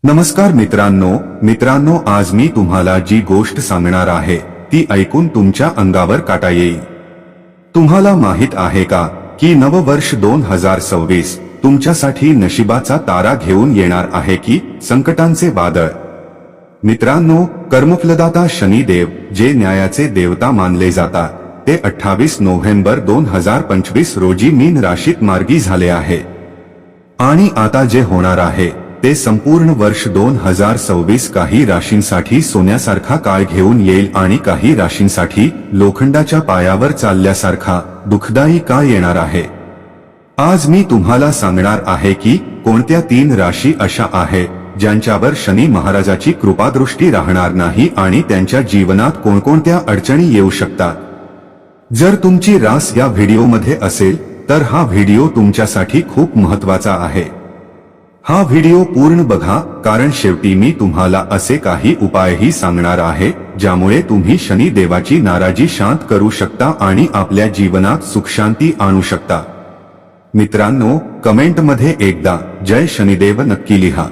नमस्कार मित्रांनो आज मी तुम्हाला जी गोष्ट सांगणार आहे ती ऐकून तुमच्या अंगावर काटा येईल। तुम्हाला माहित आहे का की नववर्ष 2026 तुमच्यासाठी नशिबाचा तारा घेऊन येणार आहे की संकटांचे वादळ। मित्रांनो, कर्मफलदाता शनिदेव जे न्यायाचे देवता मानले जातात ते 28 नोव्हेंबर 2025 रोजी मीन राशीत मार्गी झाले आहे आणि आता जे होणार आहे ते संपूर्ण वर्ष 2026 काही राशींसाठी सोन्यासारखा काळ घेऊन येईल आणि काही राशींसाठी लोखंडाच्या पायावर चालल्यासारखा दुःखदायी काळ येणार आहे। आज मी तुम्हाला सांगणार आहे की कोणत्या 3 राशी अशा आहेत ज्यांच्यावर शनी महाराजाची कृपादृष्टी राहणार नाही आणि त्यांच्या जीवनात कोणकोणत्या अडचणी येऊ शकतात। जर तुमची रास या व्हिडिओमध्ये असेल तर हा व्हिडिओ तुमच्यासाठी खूप महत्त्वाचा आहे। हा व्हिडिओ पूर्ण बघा, कारण शेवटी मी तुम्हाला असे काही उपायही सांगणार आहे ज्यामुळे तुम्ही शनी देवाची नाराजी शांत करू शकता आणि आपल्या जीवनात सुखशांती आणू शकता। मित्रांनो, कमेंटमध्ये एकदा जय शनिदेव नक्की लिहा।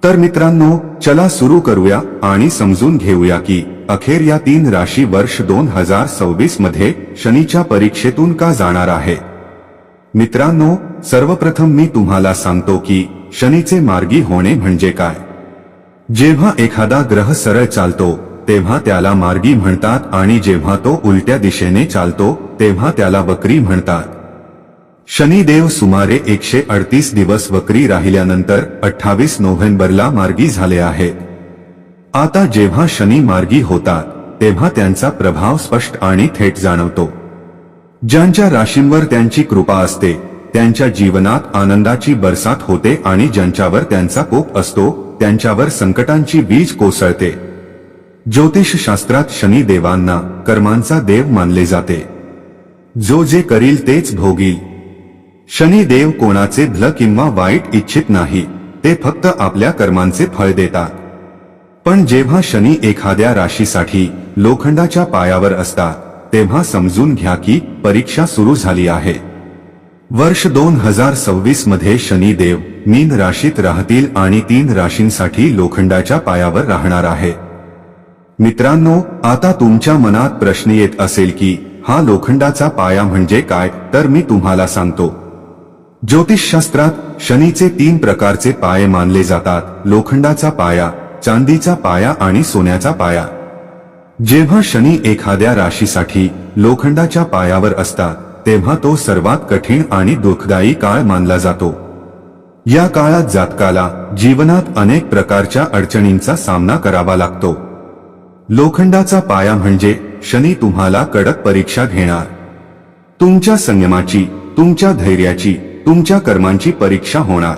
तर मित्रांनो, चला सुरू करूया आणि समजून घेऊया की अखेर या 3 राशी वर्ष 2026 मध्ये शनीच्या परीक्षेतून का जाणार आहे। मित्रांनो, सर्वप्रथम मी तुम्हाला सांगतो की शनीचे मार्गी होणे म्हणजे काय। जेव्हा एखादा ग्रह सरळ चालतो तेव्हा त्याला मार्गी म्हणतात आणि जेव्हा तो उलट्या दिशेने चालतो तेव्हा त्याला वक्री म्हणतात। शनिदेव सुमारे 138 दिवस वक्री राहिल्यानंतर 28 नोव्हेंबरला मार्गी झाले आहेत। आता जेव्हा शनी मार्गी होतात तेव्हा त्यांचा प्रभाव स्पष्ट आणि थेट जाणवतो। ज्यांच्या राशींवर त्यांची कृपा असते त्यांच्या जीवनात आनंदाची बरसात होते आणि ज्यांच्यावर त्यांचा कोप असतो त्यांच्यावर संकटांची बीज कोसळते। ज्योतिषशास्त्रात शनी देवांना कर्मांचा देव मानले जाते। जो जे करील तेच भोगील। शनी देव कोणाचे भलं किंवा वाईट इच्छित नाही, ते फक्त आपल्या कर्मांचे फळ देतात। पण जेव्हा शनी एखाद्या राशीसाठी लोखंडाच्या पायावर असतात तेव्हा समजून घ्या की परीक्षा सुरू झाली आहे। वर्ष 2026 मध्ये शनिदेव मीन राशीत राहतील आणि 3 राशींसाठी लोखंडाच्या पायावर राहणार आहे। मित्रांनो, आता तुमच्या मनात प्रश्न येत असेल की हा लोखंडाचा पाया म्हणजे काय, तर मी तुम्हाला सांगतो। ज्योतिषशास्त्रात शनीचे 3 प्रकारचे पाये मानले जातात: लोखंडाचा पाया, चांदीचा पाया आणि सोन्याचा पाया। जेव्हा शनी एखाद्या राशीसाठी लोखंडाच्या पायावर असतात तेव्हा तो सर्वात कठीण आणि दुःखदायी काळ मानला जातो। या काळात जातकाला जीवनात अनेक प्रकारच्या अडचणींचा सामना करावा लागतो। लोखंडाचा पाया म्हणजे शनी तुम्हाला कडक परीक्षा घेणार। तुमच्या संयमाची, तुमच्या धैर्याची, तुमच्या कर्मांची परीक्षा होणार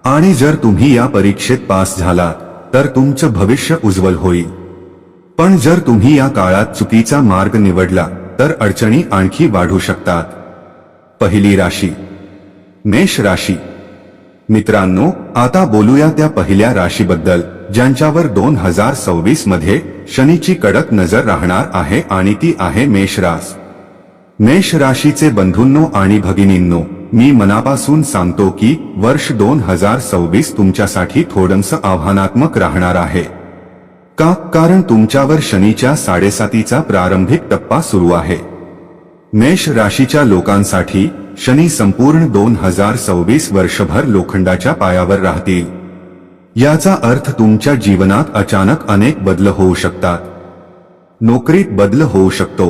आणि जर तुम्ही या परीक्षेत पास झालात तर तुमचं भविष्य उज्ज्वल होईल। पण जर तुम्ही या काळात चुकीचा मार्ग निवडला तर अडचणी आणखी वाढू शकतात। पहिली राशी, मेष राशी। मित्रांनो, आता बोलूया त्या पहिल्या राशीबद्दल ज्यांच्यावर 2026 मध्ये शनीची कडक नजर राहणार आहे आणि ती आहे मेष रास। मेष राशीचे बंधूंनो आणि भगिनींनो, मी मनापासून सांगतो की वर्ष 2026 तुमच्यासाठी थोडंसं आव्हानात्मक राहणार आहे। का? कारण तुमच्यावर शनीच्या 7.5चा प्रारंभिक टप्पा सुरू आहे। मेष राशीच्या लोकांसाठी शनी संपूर्ण 2026 वर्षभर लोखंडाच्या पायावर राहतील। याचा अर्थ तुमच्या जीवनात अचानक अनेक बदल होऊ शकतात। नोकरीत बदल होऊ शकतो।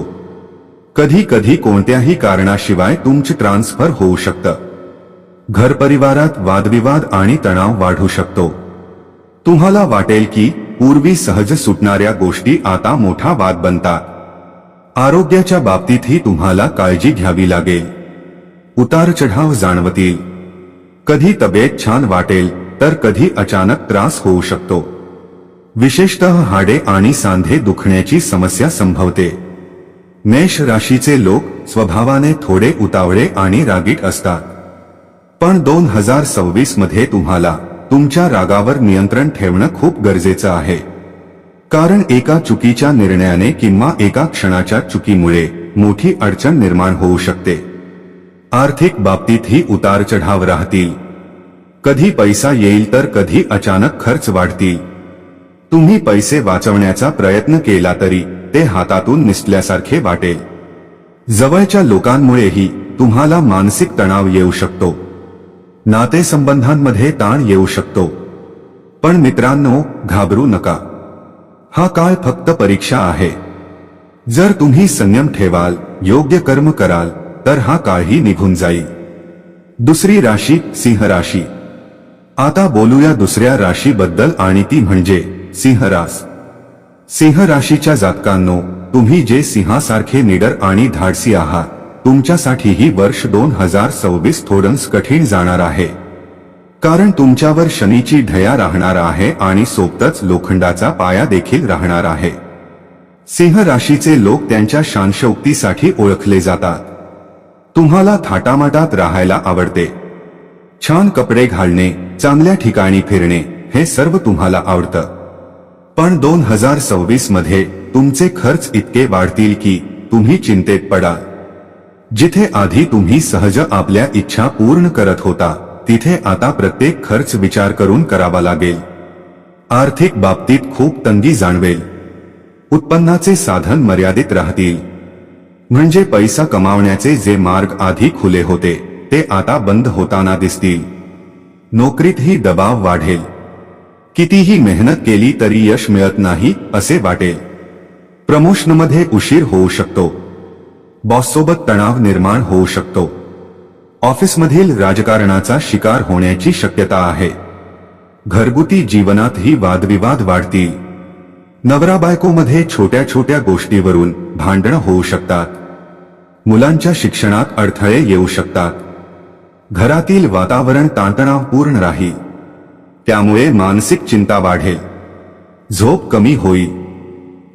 कधी कधी कोणत्याही कारणाशिवाय तुमचे ट्रान्सफर होऊ शकतं। घरपरिवारात वादविवाद आणि तणाव वाढू शकतो। तुम्हाला वाटेल की पूर्वी सहज सुटणाऱ्या गोष्टी आता मोठा वाद बनतात। आरोग्याच्या बाबतीतही तुम्हाला काळजी घ्यावी लागेल। उतार चढाव जाणवतील। कधी तब्येत छान वाटेल तर कधी अचानक त्रास होऊ शकतो। विशेषतः हाडे आणि सांधे दुखण्याची समस्या संभवते। मेष राशीचे लोक स्वभावाने थोडे उतावळे आणि रागीट असतात। पण 2026 मध्ये तुम्हाला तुमच्या रागावर नियंत्रण ठेवणं खूप गरजेचं आहे। कारण एका चुकीच्या निर्णयाने किंवा एका क्षणाच्या चुकीमुळे मोठी अडचण निर्माण होऊ शकते। आर्थिक बाबतीतही उतार चढाव राहतील। कधी पैसा येईल तर कधी अचानक खर्च वाढतील. तुम्ही पैसे वाचवण्याचा प्रयत्न केला तरी ते हातातून निसटल्यासारखे वाटेल. जवळच्या लोकांमुळेही तुम्हाला मानसिक तणाव येऊ शकतो. नातेसंबंधांमध्ये ताण येऊ शकतो. पण मित्रांनो, घाबरू नका. हा काळ फक्त परीक्षा आहे. जर तुम्ही संयम ठेवाल, योग्य कर्म कराल, तर हा काळही निघून जाईल. दुसरी राशी सिंह राशी. आता बोलूया दुसऱ्या राशीबद्दल आणि ती म्हणजे सिंह रास. सिंह राशीच्या जातकांनो, तुम्ही जे सिंहासारखे निडर आणि धाडसी आहात, तुमच्यासाठी ही वर्ष 2026 थोडंच कठीण जाणार आहे. कारण तुमच्यावर शनीची ढया राहणार आहे आणि सोबतच लोखंडाचा पाया देखील राहणार आहे. सिंह राशीचे लोक त्यांच्या शांतशौक्तीसाठी ओळखले जातात. तुम्हाला थाटामाटात राहायला आवडते. छान कपडे घालणे, चांगल्या ठिकाणी फिरणे, हे सर्व तुम्हाला आवडतं. पण 2026 मध्ये तुमचे खर्च इतके वाढतील की तुम्ही चिंतेत पडाल. जिथे आधी तुम्ही सहज आपल्या इच्छा पूर्ण करत होता, तिथे आता प्रत्येक खर्च विचार करून करावा लागेल. आर्थिक बाबतीत खूप तंगी जाणवेल. उत्पन्नाचे साधन मर्यादित राहतील. म्हणजे पैसा कमावण्याचे जे मार्ग आधी खुले होते ते आता बंद होताना दिसतील. नोकरीतही दबाव वाढेल. कितीही मेहनत केली तरी यश मिळत नाही असे वाटेल. प्रमोशनमध्ये उशीर होऊ शकतो. बॉससोबत तणाव निर्माण होऊ शकतो. ऑफिसमधील राजकारणाचा शिकार होण्याची शक्यता आहे. घरगुती जीवनातही वादविवाद वाढतील. नवरा बायकोमध्ये छोट्या छोट्या गोष्टीवरून भांडणं होऊ शकतात. मुलांच्या शिक्षणात अडथळे येऊ शकतात. घरातील वातावरण ताणतणावपूर्ण राहील. त्यामुळे मानसिक चिंता वाढेल. झोप कमी होईल.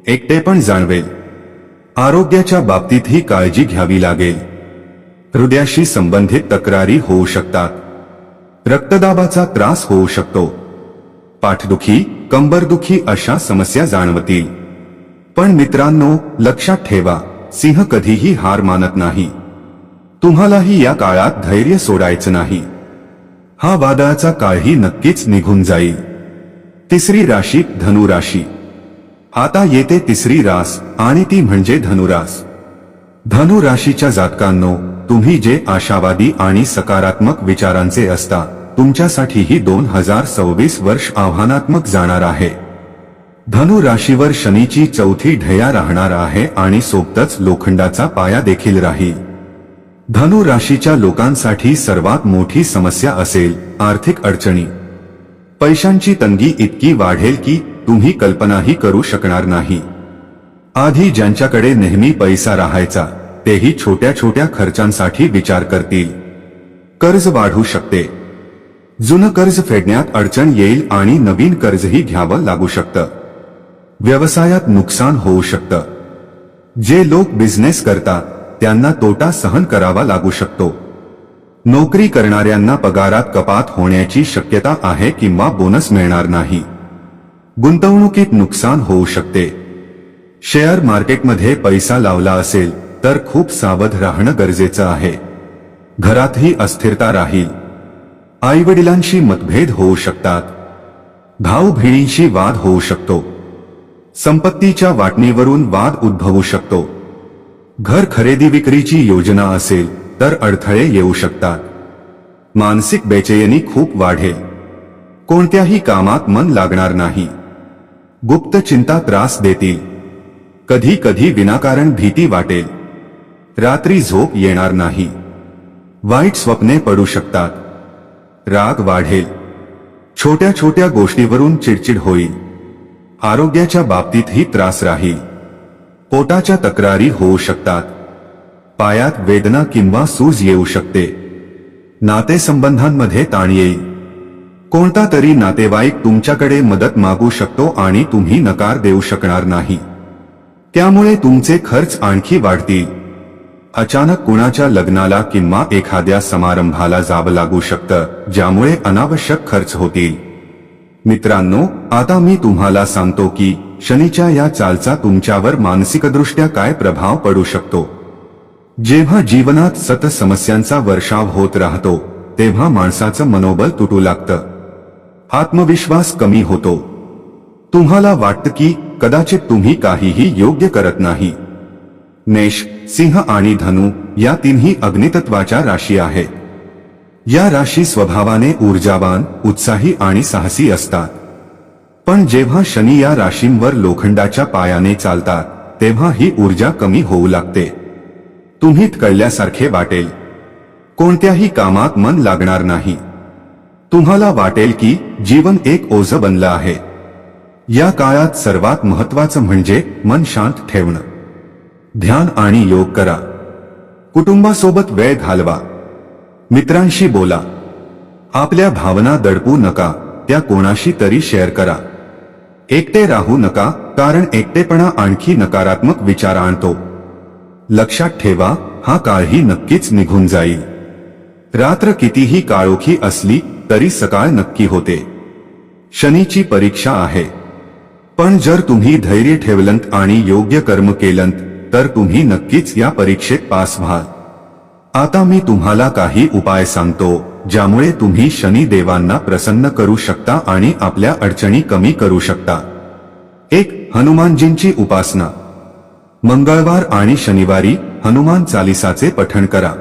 एकटेपण जाणवेल. आरोग्याच्या बाबतीतही काळजी घ्यावी लागेल. हृदयाशी संबंधित तक्रारी होऊ शकतात. रक्तदाबाचा त्रास होऊ शकतो. पाठदुखी, कंबरदुखी अशा समस्या जाणवतील. पण मित्रांनो, लक्षात ठेवा, सिंह कधीही हार मानत नाही. तुम्हालाही या काळात धैर्य सोडायचं नाही. हा वादळाचा काळही नक्कीच निघून जाईल. तिसरी राशी धनु राशी. आता येते तिसरी रास आणि ती म्हणजे धनुरास. धनु राशीच्या जातकांनो, तुम्ही जे आशावादी आणि सकारात्मक विचारांचे असता, तुमच्यासाठी ही 2026 वर्ष आव्हानात्मक जाणार आहे. धनु राशीवर शनीची चौथी ढया राहणार आहे आणि सोबतच लोखंडाचा पाया देखील राहील. धनु राशीच्या लोकांसाठी सर्वात मोठी समस्या असेल आर्थिक अडचणी. पैशांची तंगी इतकी वाढेल की तुम्ही कल्पनाही करू शकणार नाही. आधी ज्यांच्याकडे नेहमी पैसा राहायचा, तेही छोट्या छोट्या खर्चांसाठी विचार करतील. कर्ज वाढू शकते. जुनं कर्ज फेडण्यात अडचण येईल आणि नवीन कर्जही घ्यावं लागू शकतं. व्यवसायात नुकसान होऊ शकतं. जे लोक बिझनेस करतात त्यांना तोटा सहन करावा लागू शकतो. नोकरी करणाऱ्यांना पगारात कपात होण्याची शक्यता आहे किंवा बोनस मिळणार नाही. गुंतवणुकीत नुकसान होऊ शकते. शेअर मार्केटमध्ये पैसा लावला असेल तर खूप सावध राहणं गरजेचं आहे. घरातही अस्थिरता राहील. आईवडिलांशी मतभेद होऊ शकतात. भाऊ बहिणींशी वाद होऊ शकतो. संपत्तीच्या वाटणीवरून वाद उद्भवू शकतो. घर खरेदी विक्रीची योजना असेल तर अडथळे येऊ शकतात. मानसिक बेचैनी खूप वाढेल. कोणत्याही कामात मन लागणार नाही. गुप्त चिंता त्रास देतील. कधी कधी विनाकारण भीती वाटेल. रात्री झोप येणार नाही. वाईट स्वप्ने पडू शकतात. राग वाढेल. छोट्या छोट्या गोष्टीवरून चिडचिड होईल. आरोग्याच्या बाबतीतही त्रास राहील. पोटाच्या तक्रारी होऊ शकतात. पायात वेदना किंवा सूज येऊ शकते. नातेसंबंधांमध्ये ताण येईल. कोणता तरी नातेवाईक तुमच्याकडे मदत मागू शकतो आणि तुम्ही नकार देऊ शकणार नाही. त्यामुळे तुमचे खर्च आणखी वाढतील. अचानक कुणाच्या लग्नाला किंवा एखाद्या समारंभाला जावं लागू शकतं, ज्यामुळे अनावश्यक खर्च होतील. मित्रांनो, आता मी तुम्हाला सांगतो की शनीच्या या चालचा तुमच्यावर मानसिकदृष्ट्या काय प्रभाव पडू शकतो. जेव्हा जीवनात सतत समस्यांचा वर्षाव होत राहतो, तेव्हा माणसाचं मनोबल तुटू लागतं, आत्मविश्वास कमी होतो. तुम्हाला वाटतं की कदाचित तुम्ही काहीही योग्य करत नाही. मेष, सिंह आणि धनु या तिन्ही अग्नितत्वाच्या राशी आहेत. या राशी स्वभावाने ऊर्जावान, उत्साही आणि साहसी असतात. पण जेव्हा शनी या राशींवर लोखंडाच्या पायाने चालतात तेव्हा ही ऊर्जा कमी होऊ लागते. तुम्ही कळल्यासारखे वाटेल, कोणत्याही कामात मन लागणार नाही. तुम्हाला वाटेल की जीवन एक ओझं बनलं आहे. या काळात सर्वात महत्त्वाचं म्हणजे मन शांत ठेवणं. ध्यान आणि योग करा. कुटुंबासोबत वेळ घालवा. मित्रांशी बोला. आपल्या भावना दडपू नका, त्या कोणाशी तरी शेअर करा. एकटे राहू नका, कारण एकटेपणा आणखी नकारात्मक विचार आणतो. लक्षात ठेवा, हा काळही नक्कीच निघून जाईल. रात्र कितीही काळोखी असली तरी सकाळ नक्की होते. शनीची परीक्षा आहे, पण जर तुम्ही धैर्य ठेवलंत आणि योग्य कर्म केलंत तर तुम्ही नक्कीच या परीक्षेत पास व्हाल. आता मी तुम्हाला काही उपाय सांगतो ज्यामुळे तुम्ही शनी देवांना प्रसन्न करू शकता आणि आपल्या अडचणी कमी करू शकता. 1. हनुमानजींची उपासना. मंगळवार आणि शनिवारी हनुमान चालीसाचे पठण करा.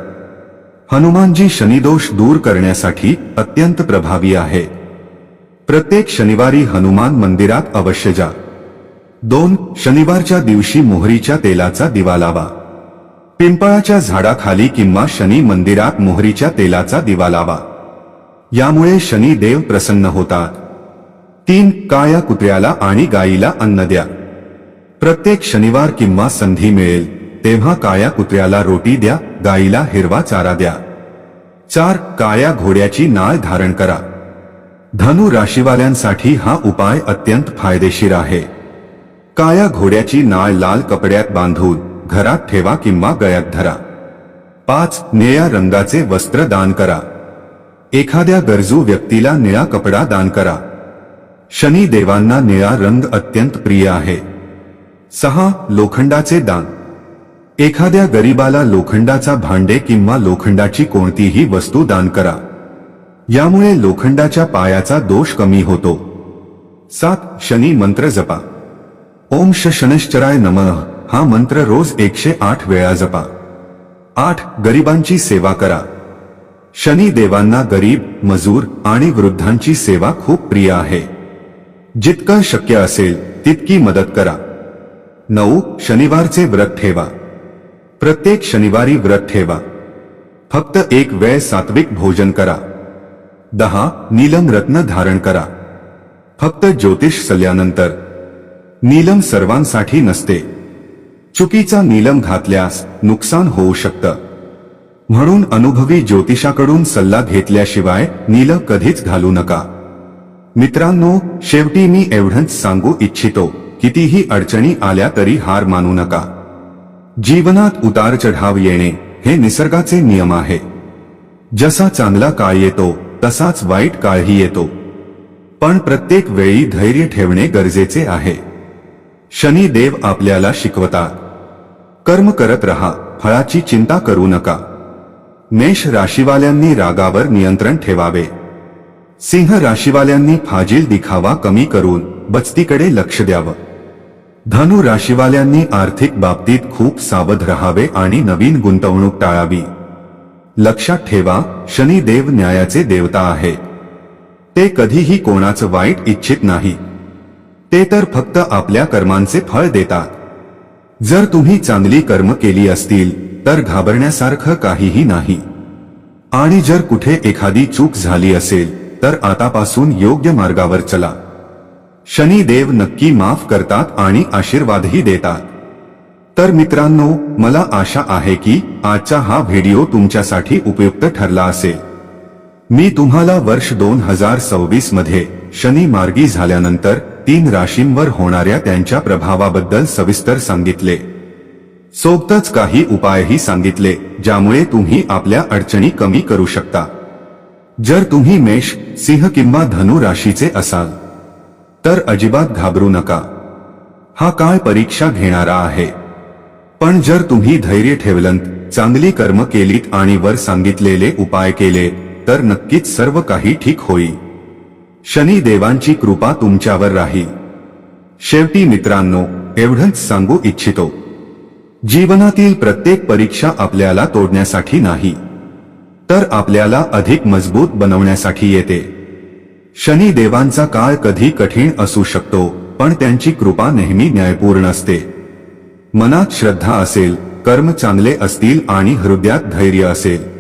हनुमानजी शनिदोष दूर करण्यासाठी अत्यंत प्रभावी आहे. प्रत्येक शनिवारी हनुमान मंदिरात अवश्य जा. 2. शनिवारच्या दिवशी मोहरीच्या तेलाचा दिवा लावा. पिंपळाच्या झाडाखाली किंवा शनी मंदिरात मोहरीच्या तेलाचा दिवा लावा. यामुळे शनी देव प्रसन्न होतात. 3. काळ्या कुत्र्याला आणि गायीला अन्न द्या. प्रत्येक शनिवार किंवा संधी मिळेल तेव्हा काळ्या कुत्र्याला रोटी द्या, गायीला हिरवा चारा द्या. 4. काळ्या घोड्याची नाळ धारण करा. धनु राशीवाल्यांसाठी हा उपाय अत्यंत फायदेशीर आहे. काळ्या घोड्याची नाळ लाल कपड्यात बांधून घरात ठेवा किंवा गळ्यात धरा. 5. निळ्या रंगाचे वस्त्र दान करा. एखाद्या गरजू व्यक्तीला निळा कपडा दान करा. शनी देवांना निळा रंग अत्यंत प्रिय आहे. 6. लोखंडाचे दान. एखाद्या गरीबाला लोखंडाचा भांडे किंवा लोखंडाची कोणतीही वस्तू दान करा. यामुळे लोखंडाच्या पायाचा दोष कमी होतो. 7. शनी मंत्र जपा. ओम शनैश्चराय नमः हा मंत्र रोज 108 वेळा जपा. 8. गरिबांची सेवा करा. शनी देवांना गरीब, मजूर आणि वृद्धांची सेवा खूप प्रिय आहे. जितकं शक्य असेल तितकी मदत करा. 9. शनिवारचे व्रत ठेवा. प्रत्येक शनिवारी व्रत ठेवा. फक्त एक वेळ सात्विक भोजन करा. 10. नीलम रत्न धारण करा. फक्त ज्योतिष सल्ल्यानंतर. नीलम सर्वांसाठी नसते. चुकीचा नीलम घातल्यास नुकसान होऊ शकतं. म्हणून अनुभवी ज्योतिषाकडून सल्ला घेतल्याशिवाय नील कधीच घालू नका. मित्रांनो, शेवटी मी एवढंच सांगू इच्छितो, कितीही अडचणी आल्या तरी हार मानू नका. जीवनात उतार चढाव येणे हे निसर्गाचे नियम आहे. जसा चांगला काळ येतो तसाच वाईट काळही येतो. पण प्रत्येक वेळी धैर्य ठेवणे गरजेचे आहे. शनी देव आपल्याला शिकवतात, कर्म करत रहा, फळाची चिंता करू नका. मेष राशीवाल्यांनी रागावर नियंत्रण ठेवावे. सिंह राशीवाल्यांनी फाजील दिखावा कमी करून बचतीकडे लक्ष द्यावं. धनु राशीवाल्यांनी आर्थिक बाबतीत खूप सावध राहावे आणि नवीन गुंतवणूक टाळावी. लक्षात ठेवा, शनी देव न्यायाचे देवता आहेत. ते कधीही कोणाचं वाईट इच्छित नाही. ते तर फक्त आपल्या कर्मांचे फळ देतात. जर तुम्ही चांगली कर्म केली असतील तर घाबरण्यासारखं काहीही नाही. आणि जर कुठे एखादी चूक झाली असेल तर आतापासून योग्य मार्गावर चला. शनी देव नक्की माफ करतात आणि आशीर्वादही देतात. तर मित्रांनो, मला आशा आहे की आजचा हा व्हिडिओ तुमच्यासाठी उपयुक्त ठरला असेल. मी तुम्हाला वर्ष 2026 मध्ये शनी मार्गी झाल्यानंतर 3 राशींवर होणाऱ्या त्यांच्या प्रभावाबद्दल सविस्तर सांगितले. सोबतच काही उपायही सांगितले ज्यामुळे तुम्ही आपल्या अडचणी कमी करू शकता. जर तुम्ही मेष, सिंह किंवा धनु राशीचे असाल तर अजिबात घाबरू नका. हा काळ परीक्षा घेणारा आहे. पण जर तुम्ही धैर्य ठेवलंत, चांगली कर्म केलीत आणि वर सांगितलेले उपाय केले तर नक्कीच सर्व काही ठीक होईल. शनी देवांची कृपा तुमच्यावर राहील. शेवटी मित्रांनो, एवढंच सांगू इच्छितो, जीवनातील प्रत्येक परीक्षा आपल्याला तोडण्यासाठी नाही, तर आपल्याला अधिक मजबूत बनवण्यासाठी येते. शनी देवांचा काळ कधी कठीण असू शकतो, पण त्यांची कृपा नेहमी न्यायपूर्ण असते. मनात श्रद्धा असेल, कर्म चांगले असतील आणि हृदयात धैर्य असेल,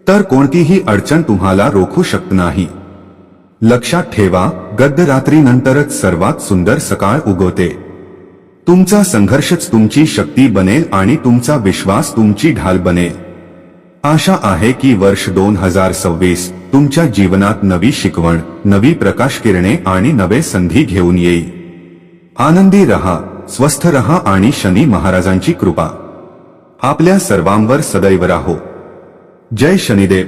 तर कोणतीही अडचण तुम्हाला रोखू शकत नाही. लक्षात ठेवा, गडरात्रीनंतरच सर्वात सुंदर सकाळ उगवते. तुमचा संघर्षच तुमची शक्ती बनेल आणि तुमचा विश्वास तुमची ढाल बनेल. आशा आहे की वर्ष 2026 तुमच्या जीवनात नवी शिकवण, नवी प्रकाश किरणे आणि नवे संधी घेऊन येईल. आनंदी रहा, स्वस्थ रहा आणि शनी महाराजांची कृपा आपल्या सर्वांवर सदैव राहो. जय शनिदेव.